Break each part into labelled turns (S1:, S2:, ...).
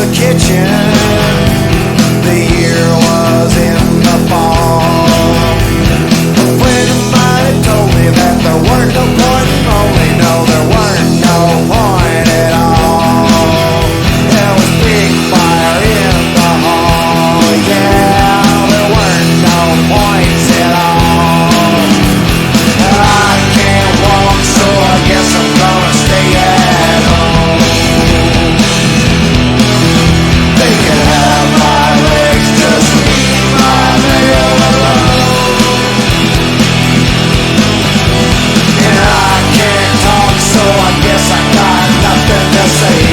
S1: the kitchen. The year was in the fall. A friend of mine had told me that there weren't no point in rolling. No, there weren't no point at all. There was big fire in the hall. Yeah, there weren't no points at all. I can't walk, so I guess I'm gonna stay at home. They can have my legs, just leave my mail alone. And I can't talk, so I guess I got nothing to say.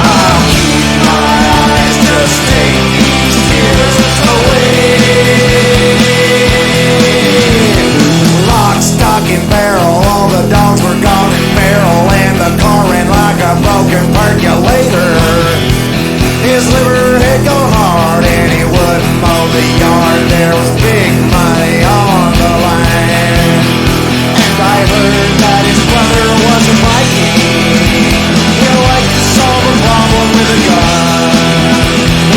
S1: I'll keep my eyes, just take these tears away. Lock, stock, and barrel, all the dogs were gone and feral, and the car ran like a broken percolator. His liver had gone hard and he wouldn't mow the yard. There was big money on the line, and I heard that his brother was a Viking. He liked to solve a problem with a gun.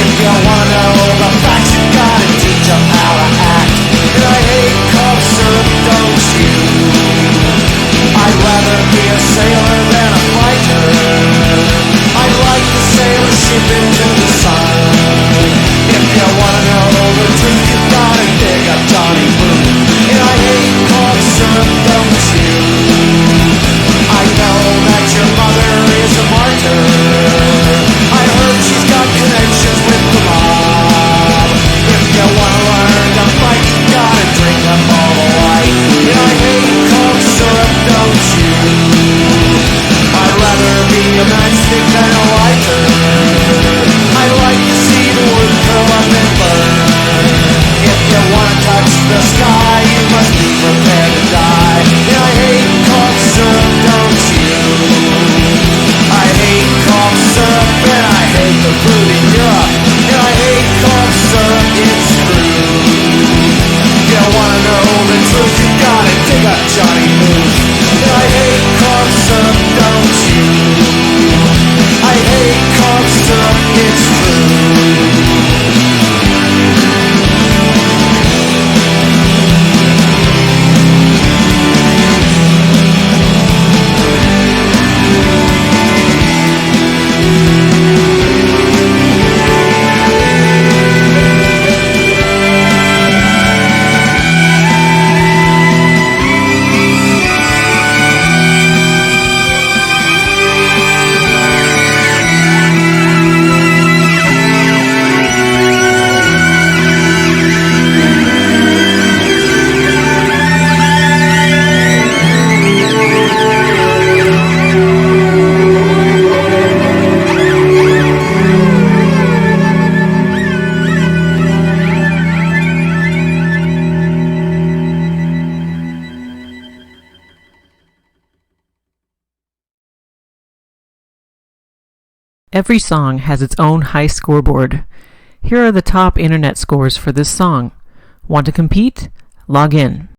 S1: If you wanna know the facts, you gotta teach them how to act. And I hate cough syrup, don't you? I'd rather be a sailor than a fighter. I'd like to sail a ship into the sun. If you wanna know the truth, you gotta dig up Johnny Booth. And I hate cough syrup, don't you? I know that your mother is a martyr. I heard she's got connections with the mob. If you wanna learn to fight, you gotta drink them all alike. And I hate cough syrup, don't you? I'd rather be a matchstick than a lighter. I like to see the wood curl up and burn. If you wanna touch the sky, you must be prepared to die. And I hate cough syrup, don't you? I hate cough syrup and I hate the food in Europe. And I hate cough syrup, it's true. If you wanna know the truth, you gotta dig up Johnny Booth. And I hate cough syrup, don't you? I hate cough syrup, it's true.
S2: Every song has its own high scoreboard. Here are the top internet scores for this song. Want to compete? Log in.